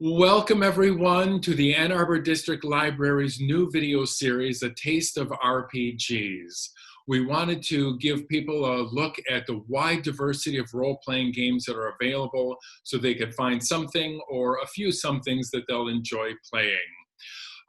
Welcome everyone to the Ann Arbor District Library's new video series, A Taste of RPGs. We wanted to give people a look at the wide diversity of role-playing games that are available so they could find something or a few somethings that they'll enjoy playing.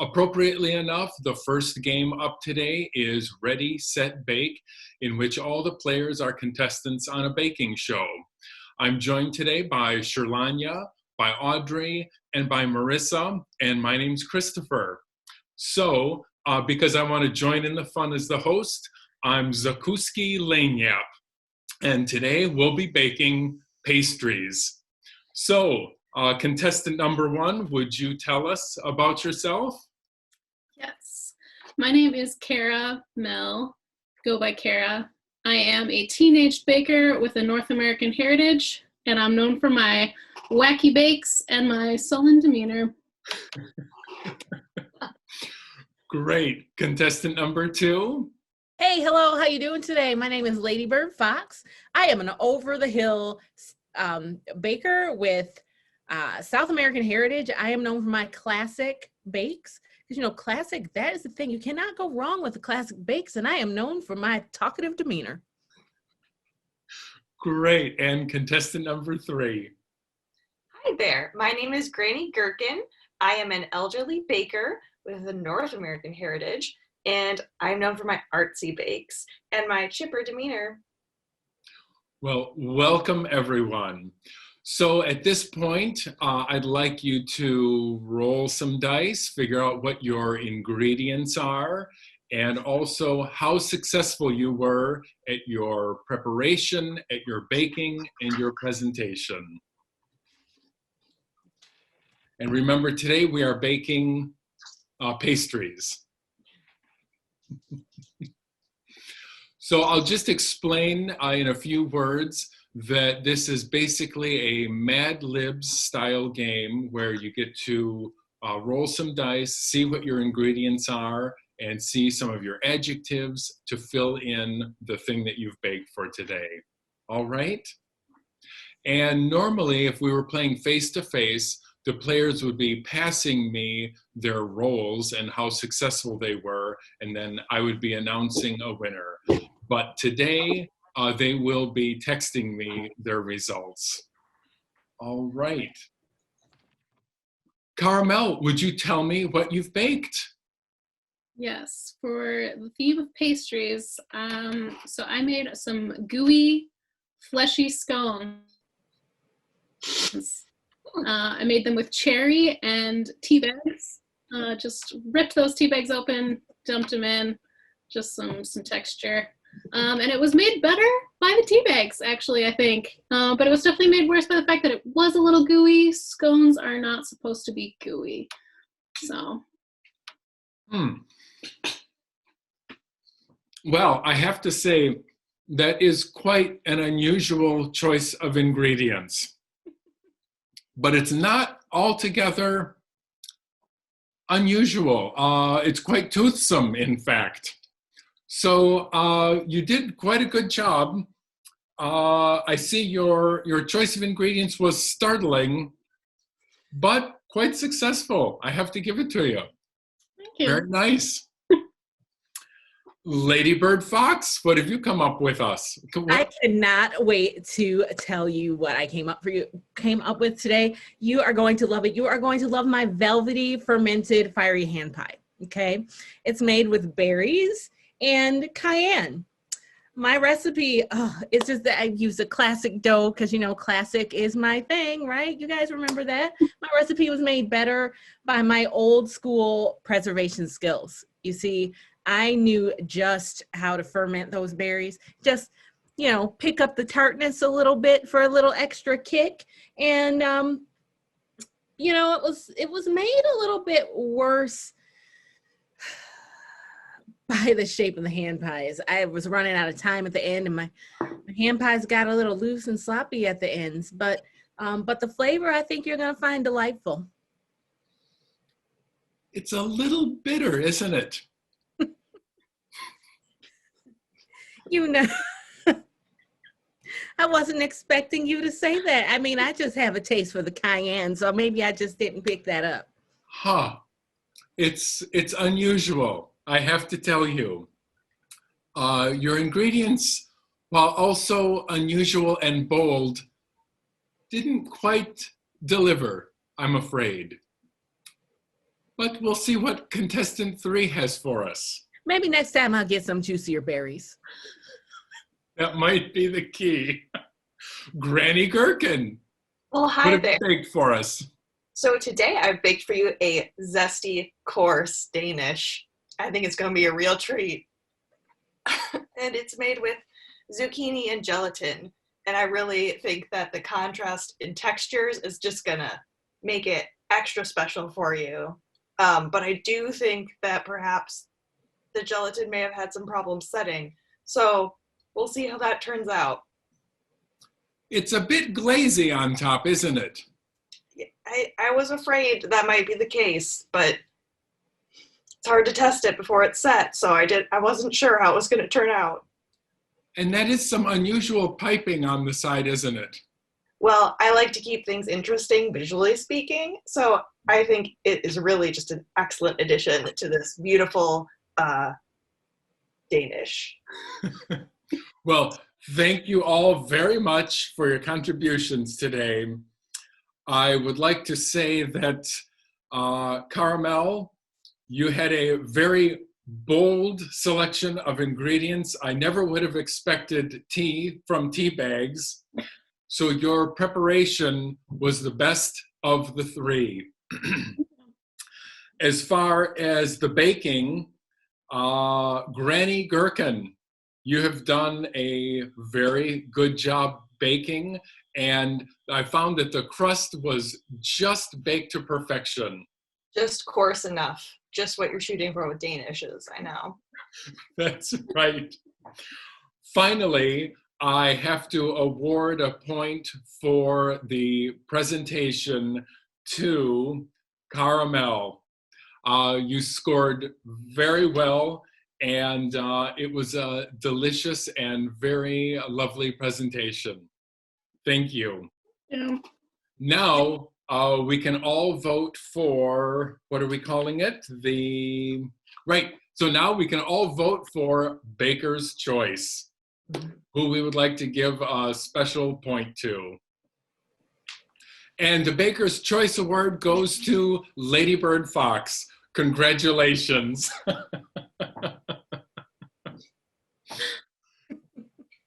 Appropriately enough, the first game up today is Ready, Set, Bake, in which all the players are contestants on a baking show. I'm joined today by Sherlanya, by Audrey, and by Marissa, and my name's Christopher. So, because I want to join in the fun as the host, I'm Zakuski Lanyap, and today we'll be baking pastries. So, contestant number one, would you tell us about yourself? Yes, my name is Kara Mel, go by Kara. I am a teenage baker with a North American heritage, and I'm known for my wacky bakes and my sullen demeanor. Great. Contestant number two. Hey, hello, how you doing today? My name is Ladybird Fox. I am an over-the-hill baker with South American heritage. I am known for my classic bakes. Because, you know, classic, that is the thing. You cannot go wrong with the classic bakes, and I am known for my talkative demeanor. Great. And contestant number three. Hi there, my name is Granny Gherkin. I am an elderly baker with a North American heritage, and I'm known for my artsy bakes and my chipper demeanor. Well, welcome everyone. So at this point, I'd like you to roll some dice, figure out what your ingredients are, and also how successful you were at your preparation, at your baking, and your presentation. And remember, today we are baking pastries. So I'll just explain in a few words that this is basically a Mad Libs style game where you get to roll some dice, see what your ingredients are, and see some of your adjectives to fill in the thing that you've baked for today. All right? And normally, if we were playing face-to-face, the players would be passing me their roles and how successful they were, and then I would be announcing a winner. But today, they will be texting me their results. All right. Carmel, would you tell me what you've baked? Yes, for the theme of pastries, so I made some gooey, fleshy scones. I made them with cherry and tea bags. Just ripped those tea bags open, dumped them in, just some texture. And it was made better by the tea bags, actually, I think. But it was definitely made worse by the fact that it was a little gooey. Scones are not supposed to be gooey. So. Well, I have to say, that is quite an unusual choice of ingredients. But it's not altogether unusual. It's quite toothsome, in fact. So you did quite a good job. I see your choice of ingredients was startling, but quite successful. I have to give it to you. Thank you. Very nice. Ladybird Fox, what have you come up with us? I cannot wait to tell you what I came up with today. You are going to love it. You are going to love my velvety fermented fiery hand pie. Okay, it's made with berries and cayenne. My recipe, it's just that I use a classic dough because, you know, classic is my thing, right? You guys remember that? My recipe was made better by my old school preservation skills. You see, I knew just how to ferment those berries. Just, you know, pick up the tartness a little bit for a little extra kick. And, you know, it was made a little bit worse by the shape of the hand pies. I was running out of time at the end, and my hand pies got a little loose and sloppy at the ends. But the flavor, I think you're gonna find delightful. It's a little bitter, isn't it? You know, I wasn't expecting you to say that. I mean, I just have a taste for the cayenne, so maybe I just didn't pick that up. Huh. It's unusual, I have to tell you. Your ingredients, while also unusual and bold, didn't quite deliver, I'm afraid. But we'll see what contestant 3 has for us. Maybe next time I'll get some juicier berries. That might be the key. Granny Gherkin, Well, what hi have there. you baked for us? So today I've baked for you a zesty, coarse Danish. I think it's going to be a real treat. And it's made with zucchini and gelatin. And I really think that the contrast in textures is just going to make it extra special for you. But I do think that perhaps the gelatin may have had some problems setting. So we'll see how that turns out. It's a bit glazy on top, isn't it? I was afraid that might be the case, but it's hard to test it before it's set, so I wasn't sure how it was going to turn out. And that is some unusual piping on the side, isn't it? Well, I like to keep things interesting, visually speaking, so I think it is really just an excellent addition to this beautiful Danish. Well, thank you all very much for your contributions today. I would like to say that Caramel, you had a very bold selection of ingredients. I never would have expected tea from tea bags. So your preparation was the best of the 3. As far as the baking, Granny Gherkin, you have done a very good job baking, and I found that the crust was just baked to perfection. Just coarse enough. Just what you're shooting for with Danish is, I know. That's right. Finally, I have to award a point for the presentation to Caramel. You scored very well, and it was a delicious and very lovely presentation. Thank you. Yeah. Now, we can all vote for, what are we calling it? Right, so now we can all vote for Baker's Choice, who we would like to give a special point to. And the Baker's Choice Award goes to Lady Bird Fox. Congratulations.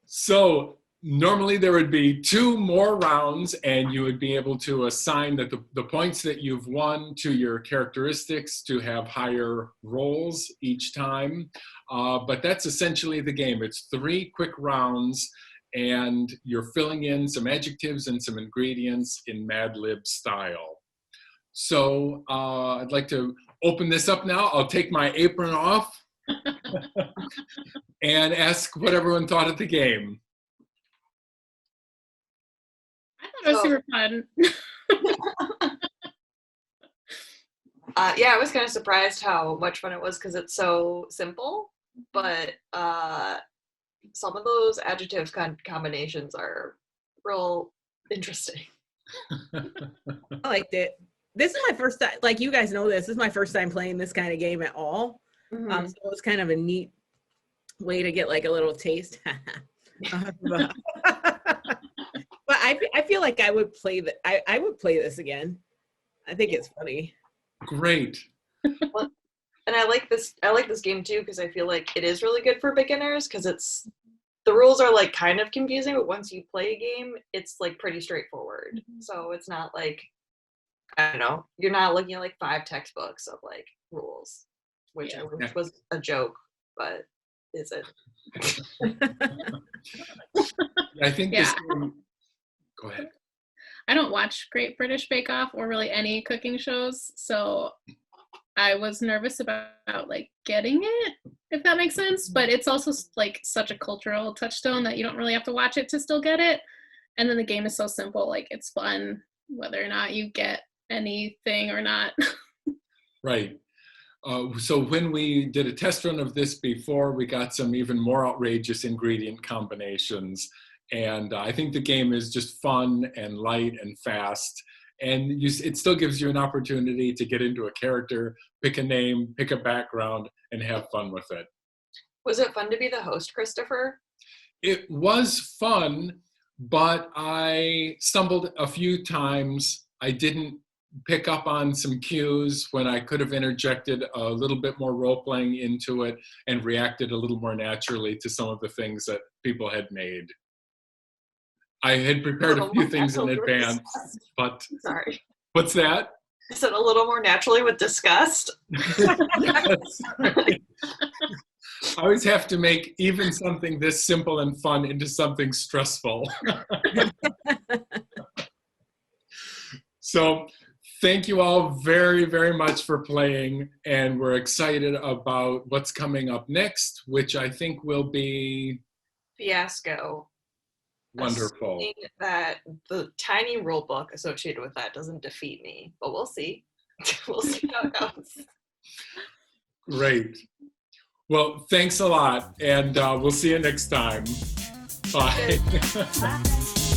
So normally there would be 2 more rounds, and you would be able to assign that the points that you've won to your characteristics to have higher rolls each time. But that's essentially the game. It's 3 quick rounds, and you're filling in some adjectives and some ingredients in Mad Lib style. So I'd like to open this up now. I'll take my apron off and ask what everyone thought of the game. I thought it was super fun. Yeah, I was kind of surprised how much fun it was because it's so simple, but some of those adjective combinations are real interesting. I liked it. This is my first time, like you guys know this is my first time playing this kind of game at all. Mm-hmm. So it was kind of a neat way to get like a little taste. But I feel like I would play I would play this again. I think it's funny. Great. Well, and I like this game too because I feel like it is really good for beginners because the rules are like kind of confusing, but once you play a game, it's like pretty straightforward. So it's not like, I don't know, you're not looking at like 5 textbooks of like rules, which was a joke, but is it? I think this game, go ahead. I don't watch Great British Bake Off or really any cooking shows, so I was nervous about like getting it, if that makes sense. But it's also like such a cultural touchstone that you don't really have to watch it to still get it. And then the game is so simple, like it's fun whether or not you get anything or not. Right. So when we did a test run of this before, we got some even more outrageous ingredient combinations. And I think the game is just fun and light and fast. And it still gives you an opportunity to get into a character, pick a name, pick a background, and have fun with it. Was it fun to be the host, Christopher? It was fun, but I stumbled a few times. I didn't pick up on some cues when I could have interjected a little bit more role-playing into it and reacted a little more naturally to some of the things that people had made. I had prepared a few things in advance, but... Sorry. What's that? I said a little more naturally with disgust. That's right. I always have to make even something this simple and fun into something stressful. So thank you all very, very much for playing, and we're excited about what's coming up next, which I think will be Fiasco. wonderful. Assuming that the tiny rule book associated with that doesn't defeat me, but we'll see. We'll see how it goes. Great. Well, thanks a lot, and we'll see you next time. Bye. Bye.